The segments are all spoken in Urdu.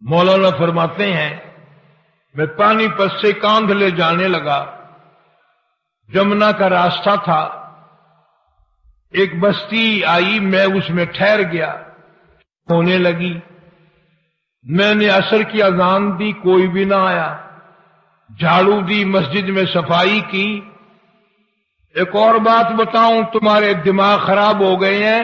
مولانا فرماتے ہیں میں پانی پس سے کاندھ لے جانے لگا، جمنا کا راستہ تھا، ایک بستی آئی، میں اس میں ٹھہر گیا، ہونے لگی، میں نے عصر کی اذان دی، کوئی بھی نہ آیا، جھاڑو دی، مسجد میں صفائی کی۔ ایک اور بات بتاؤں، تمہارے دماغ خراب ہو گئے ہیں،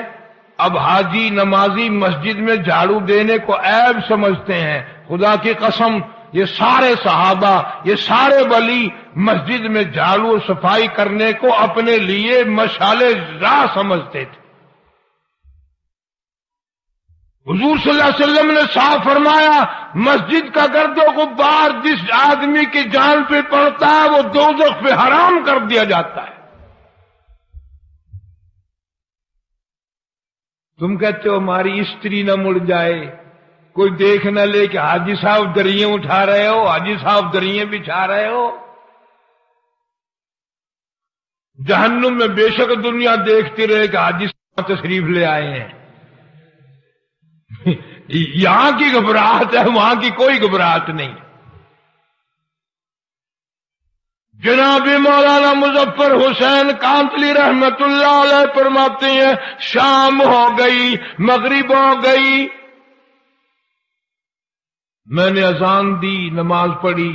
اب حاجی نمازی مسجد میں جھاڑو دینے کو عیب سمجھتے ہیں۔ خدا کی قسم، یہ سارے صحابہ، یہ سارے ولی مسجد میں جھاڑو صفائی کرنے کو اپنے لیے مشعل راہ سمجھتے تھے۔ حضور صلی اللہ علیہ وسلم نے صاف فرمایا، مسجد کا گرد و غبار جس آدمی کی جان پہ پڑتا ہے وہ دوزخ پہ حرام کر دیا جاتا ہے۔ تم کہتے ہو ہماری استری نہ مڑ جائے، کوئی دیکھ نہ لے کہ حاجی صاحب دریں اٹھا رہے ہو، حاجی صاحب دریں بچھا رہے ہو۔ جہنم میں بے شک دنیا دیکھتی رہے کہ حاجی صاحب تشریف لے آئے ہیں۔ یہاں کی گھبراہٹ ہے، وہاں کی کوئی گھبراہٹ نہیں۔ جناب مولانا مظفر حسین کانتلی رحمت اللہ علیہ فرماتے ہیں، شام ہو گئی، مغرب ہو گئی، میں نے اذان دی، نماز پڑھی،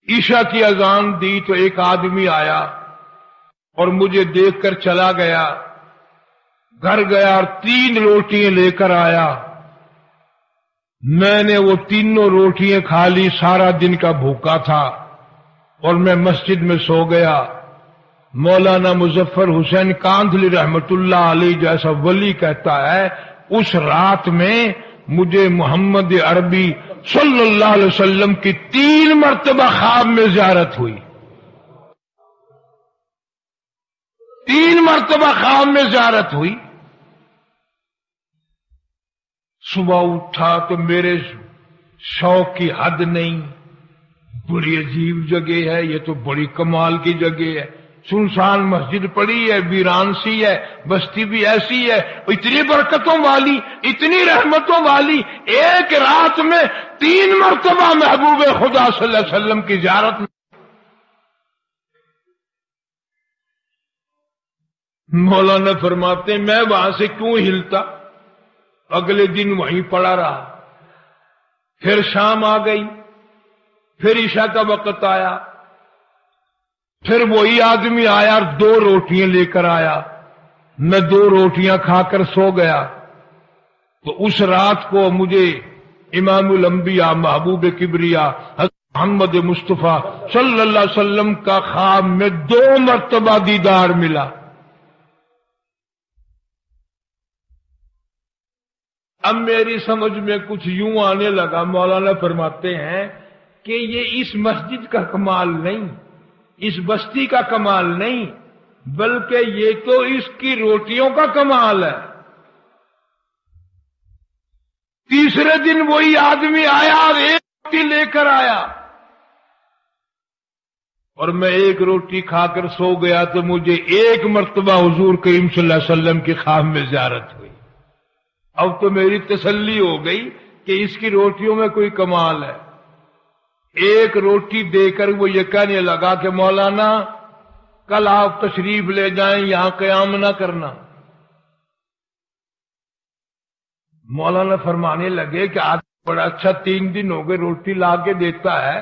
عشاء کی اذان دی تو ایک آدمی آیا اور مجھے دیکھ کر چلا گیا، گھر گیا اور 3 روٹیاں لے کر آیا۔ میں نے وہ تینوں روٹیاں کھا لی، سارا دن کا بھوکا تھا اور میں مسجد میں سو گیا۔ مولانا مظفر حسین کاندھلی رحمت اللہ علیہ جیسا ولی کہتا ہے، اس رات میں مجھے محمد عربی صلی اللہ علیہ وسلم کی 3 مرتبہ خواب میں زیارت ہوئی، 3 مرتبہ خواب میں زیارت ہوئی۔ صبح اٹھا تو میرے شوق کی حد نہیں، بڑی عجیب جگہ ہے، یہ تو بڑی کمال کی جگہ ہے، سنسان مسجد پڑی ہے، ویران سی ہے، بستی بھی ایسی ہے، اتنی برکتوں والی، اتنی رحمتوں والی، ایک رات میں 3 مرتبہ محبوب خدا صلی اللہ علیہ وسلم کی زیارت میں۔ مولانا فرماتے ہیں میں وہاں سے کیوں ہلتا، اگلے دن وہیں پڑا رہا، پھر شام آ گئی، پھر عشاء کا وقت آیا، پھر وہی آدمی آیا اور 2 روٹیاں لے کر آیا، میں 2 روٹیاں کھا کر سو گیا۔ تو اس رات کو مجھے امام الانبیاء محبوب کبریا حضرت محمد مصطفیٰ صلی اللہ علیہ وسلم کا خواب میں 2 مرتبہ دیدار ملا۔ اب میری سمجھ میں کچھ یوں آنے لگا، مولانا فرماتے ہیں کہ یہ اس مسجد کا کمال نہیں، اس بستی کا کمال نہیں، بلکہ یہ تو اس کی روٹیوں کا کمال ہے۔ تیسرے دن وہی آدمی آیا اور 1 روٹی لے کر آیا، اور میں 1 روٹی کھا کر سو گیا تو مجھے 1 مرتبہ حضور کریم صلی اللہ علیہ وسلم کی خواب میں زیارت ہوئی۔ اب تو میری تسلی ہو گئی کہ اس کی روٹیوں میں کوئی کمال ہے۔ 1 روٹی دے کر وہ یہ کہنے لگا کہ مولانا کل آپ تشریف لے جائیں، یہاں قیام نہ کرنا۔ مولانا فرمانے لگے کہ آدمی بڑا اچھا، 3 دن ہو گئے روٹی لا کے دیتا ہے،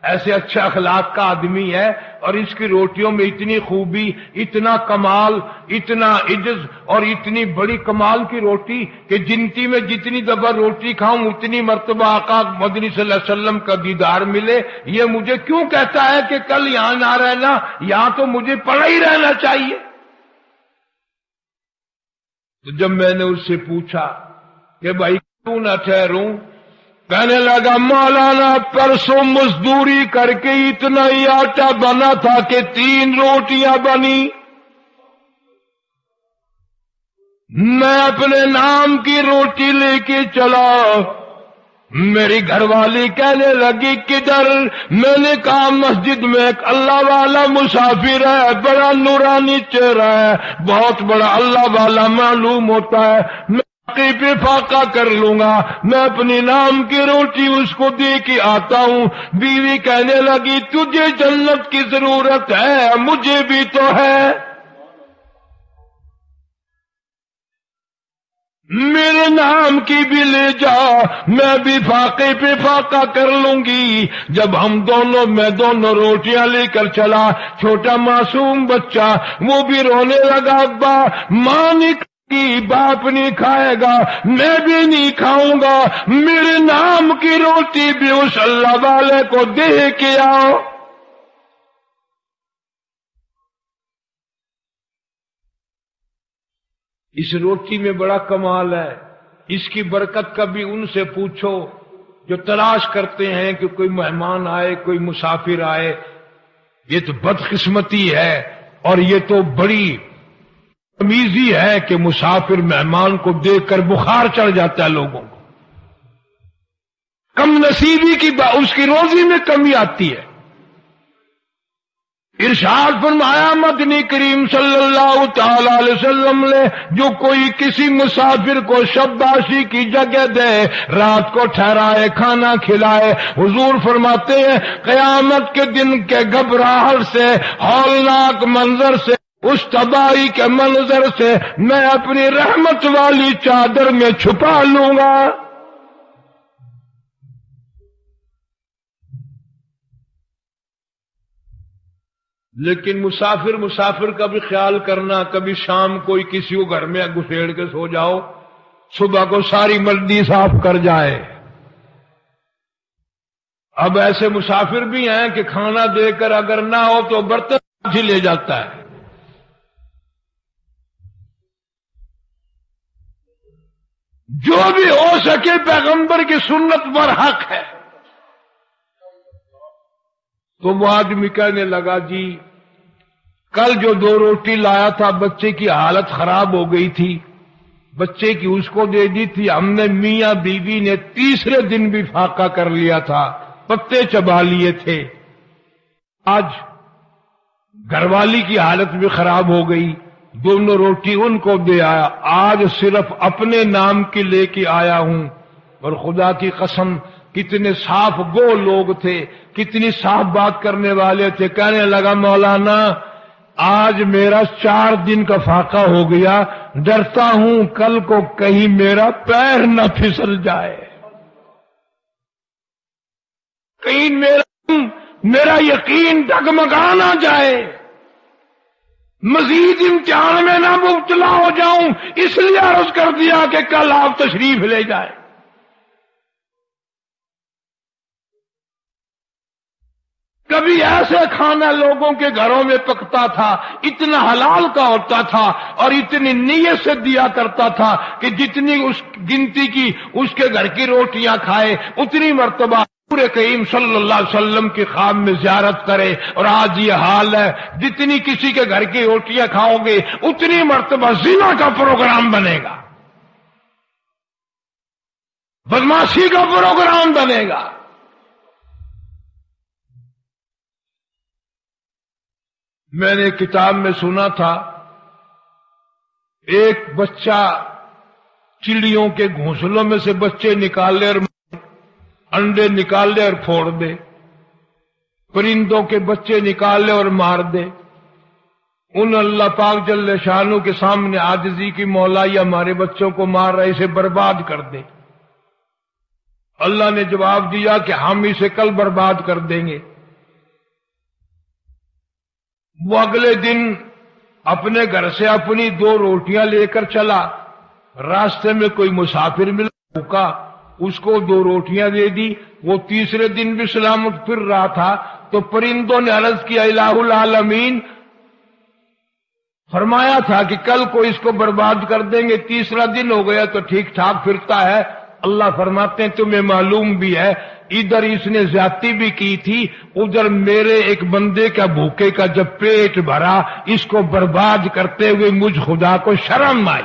ایسے اچھا اخلاق کا آدمی ہے، اور اس کی روٹیوں میں اتنی خوبی، اتنا کمال، اتنا عجز، اور اتنی بڑی کمال کی روٹی کہ جنتی میں جتنی دفعہ روٹی کھاؤں اتنی مرتبہ آقا مدنی صلی اللہ علیہ وسلم کا دیدار ملے، یہ مجھے کیوں کہتا ہے کہ کل یہاں نہ رہنا، یہاں تو مجھے پڑا ہی رہنا چاہیے۔ تو جب میں نے اس سے پوچھا کہ بھائی کیوں نہ ٹھہروں، کہنے لگا مولانا پرسوں مزدوری کر کے اتنا ہی آٹا بنا تھا کہ 3 روٹیاں بنی، میں اپنے نام کی روٹی لے کے چلا، میری گھر والی کہنے لگی کدھر، میں نے کہا مسجد میں ایک اللہ والا مسافر ہے، بڑا نورانی چہرہ ہے، بہت بڑا اللہ والا معلوم ہوتا ہے، پہ فاقہ کر لوں گا، میں اپنی نام کی روٹی اس کو دے کے آتا ہوں۔ بیوی کہنے لگی تجھے جنت کی ضرورت ہے، مجھے بھی تو ہے، میرے نام کی بھی لے جا، میں بھی فاقے پہ فاقہ کر لوں گی۔ جب میں دونوں روٹیاں لے کر چلا، چھوٹا معصوم بچہ وہ بھی رونے لگا، ابا ماں نہیں کھائے گی، باپ نہیں کھائے گا، میں بھی نہیں کھاؤں گا، میرے نام کی روٹی بھی اس اللہ والے کو دے کے آؤ۔ اس روٹی میں بڑا کمال ہے، اس کی برکت کبھی ان سے پوچھو جو تلاش کرتے ہیں کہ کوئی مہمان آئے، کوئی مسافر آئے۔ یہ تو بدقسمتی ہے اور یہ تو بڑی تمیزی ہے کہ مسافر مہمان کو دیکھ کر بخار چڑھ جاتا ہے لوگوں کو، کم نصیبی کی اس کی روزی میں کمی آتی ہے۔ ارشاد فرمایا مدنی کریم صلی اللہ تعالی علیہ وسلم نے، جو کوئی کسی مسافر کو شباشی کی جگہ دے، رات کو ٹھہرائے، کھانا کھلائے، حضور فرماتے ہیں قیامت کے دن کے گھبراہٹ سے، ہولناک منظر سے، اس تباہی کے منظر سے میں اپنی رحمت والی چادر میں چھپا لوں گا۔ لیکن مسافر کا بھی خیال کرنا، کبھی شام کوئی کسی کو گھر میں گھسیڑ کے سو جاؤ، صبح کو ساری مردی صاف کر جائے۔ اب ایسے مسافر بھی ہیں کہ کھانا دے کر اگر نہ ہو تو برتن ہی لے جاتا ہے۔ جو بھی ہو سکے پیغمبر کی سنت پر حق ہے۔ تو وہ آدمی کہنے لگا جی کل جو 2 روٹی لایا تھا بچے کی حالت خراب ہو گئی تھی، بچے کی اس کو دے دی تھی، ہم نے میاں بیوی نے تیسرے دن بھی فاقہ کر لیا تھا، پتے چبا لیے تھے، آج گھر والی کی حالت بھی خراب ہو گئی، دونوں روٹی ان کو دے آیا، آج صرف اپنے نام کی لے کے آیا ہوں۔ اور خدا کی قسم کتنے صاف گو لوگ تھے، کتنی صاف بات کرنے والے تھے۔ کہنے لگا مولانا آج میرا 4 دن کا فاقہ ہو گیا، ڈرتا ہوں کل کو کہیں میرا پیر نہ پھسل جائے، کہیں میرا یقین ڈگمگا نہ جائے، مزید امتحان میں نہ مبتلا ہو جاؤں، اس لیے عرض کر دیا کہ کل آپ تشریف لے جائیں۔ کبھی ایسے کھانا لوگوں کے گھروں میں پکتا تھا، اتنا حلال کا ہوتا تھا اور اتنی نیت سے دیا کرتا تھا کہ جتنی اس گنتی کی اس کے گھر کی روٹیاں کھائے اتنی مرتبہ پورے کریم صلی اللہ علیہ وسلم کی خواب میں زیارت کرے۔ اور آج یہ حال ہے، جتنی کسی کے گھر کی روٹیاں کھاؤ گے اتنی مرتبہ زنا کا پروگرام بنے گا، بدماشی کا پروگرام بنے گا۔ میں نے کتاب میں سنا تھا ایک بچہ چڑیوں کے گھونسلوں میں سے بچے نکال لے اور انڈے نکال لے اور پھوڑ دے، پرندوں کے بچے نکال لے اور مار دے۔ ان اللہ پاک جل شانو کے سامنے عاجزی کی مولا یہ ہمارے بچوں کو مار رہا ہے، اسے برباد کر دے۔ اللہ نے جواب دیا کہ ہم اسے کل برباد کر دیں گے۔ وہ اگلے دن اپنے گھر سے اپنی 2 روٹیاں لے کر چلا، راستے میں کوئی مسافر ملا بھوکا، اس کو 2 روٹیاں دے دی۔ وہ تیسرے دن بھی سلامت پھر رہا تھا تو پرندوں نے عرض کیا الہ العالمین فرمایا تھا کہ کل کو اس کو برباد کر دیں گے، تیسرا دن ہو گیا تو ٹھیک ٹھاک پھرتا ہے۔ اللہ فرماتے ہیں تمہیں معلوم بھی ہے ادھر اس نے زیادتی بھی کی تھی، ادھر میرے ایک بندے کا بھوکے کا جب پیٹ بھرا اس کو برباد کرتے ہوئے مجھ خدا کو شرم آئی،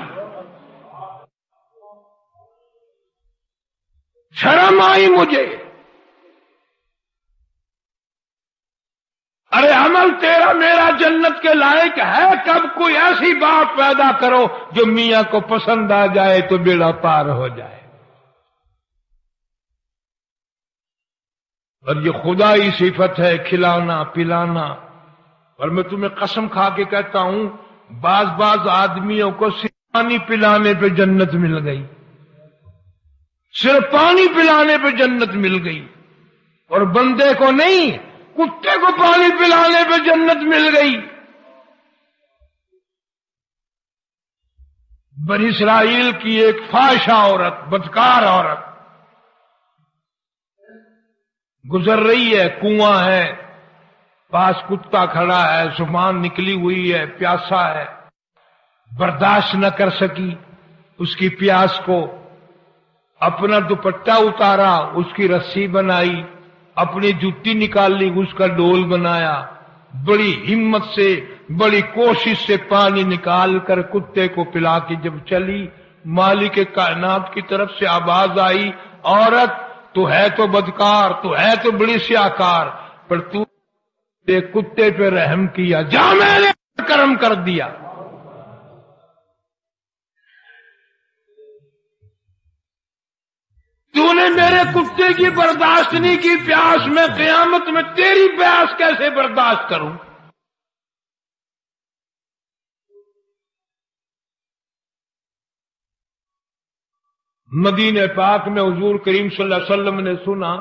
شرم آئی مجھے۔ ارے عمل تیرا میرا جنت کے لائق ہے کب؟ کوئی ایسی بات پیدا کرو جو میاں کو پسند آ جائے تو بیڑا پار ہو جائے۔ اور یہ خدائی صفت ہے کھلانا پلانا۔ اور میں تمہیں قسم کھا کے کہتا ہوں بعض آدمیوں کو صرف پانی پلانے پہ جنت مل گئی، صرف پانی پلانے پہ جنت مل گئی، اور بندے کو نہیں، کتے کو پانی پلانے پہ جنت مل گئی۔ بنی اسرائیل کی ایک فاحشہ عورت، بدکار عورت گزر رہی ہے، کنواں ہے، پاس کتا کھڑا ہے، زبان نکلی ہوئی ہے، پیاسا ہے، برداشت نہ کر سکی اس کی پیاس کو، اپنا دوپٹہ اتارا، اس کی رسی بنائی، اپنی جوتی نکال لی، اس کا ڈول بنایا، بڑی ہمت سے بڑی کوشش سے پانی نکال کر کتے کو پلا کے جب چلی، مالک کائنات کی طرف سے آواز آئی، عورت تو ہے تو بدکار، تو ہے تو بڑی سیاکار، پر تو کتے پہ رحم کیا، جا میں نے کرم کر دیا۔ تو نے میرے کتے کی برداشت نہیں کی پیاس، میں قیامت میں تیری پیاس کیسے برداشت کروں؟ مدینہ پاک میں حضور کریم صلی اللہ علیہ وسلم نے سنا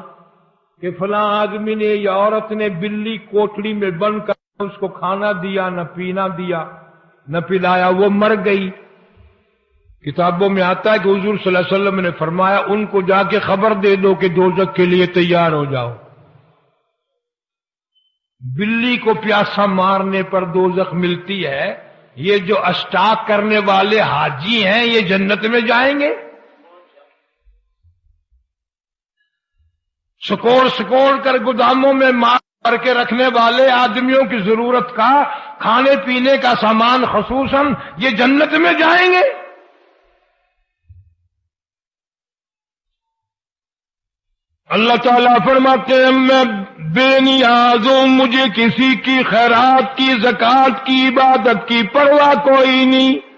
کہ فلاں آدمی نے یا عورت نے بلی کوٹڑی میں بند کر اس کو کھانا دیا، نہ پینا دیا، نہ پلایا، وہ مر گئی۔ کتابوں میں آتا ہے کہ حضور صلی اللہ علیہ وسلم نے فرمایا ان کو جا کے خبر دے دو کہ دوزخ کے لیے تیار ہو جاؤ۔ بلی کو پیاسا مارنے پر دوزخ ملتی ہے، یہ جو اسٹاک کرنے والے حاجی ہیں یہ جنت میں جائیں گے؟ سکوڑ کر گوداموں میں مال کر کے رکھنے والے آدمیوں کی ضرورت کا کھانے پینے کا سامان خصوصاً یہ جنت میں جائیں گے؟ اللہ تعالیٰ فرماتے ہیں میں بے نیاز ہوں، مجھے کسی کی خیرات کی، زکات کی، عبادت کی پرواہ کوئی نہیں۔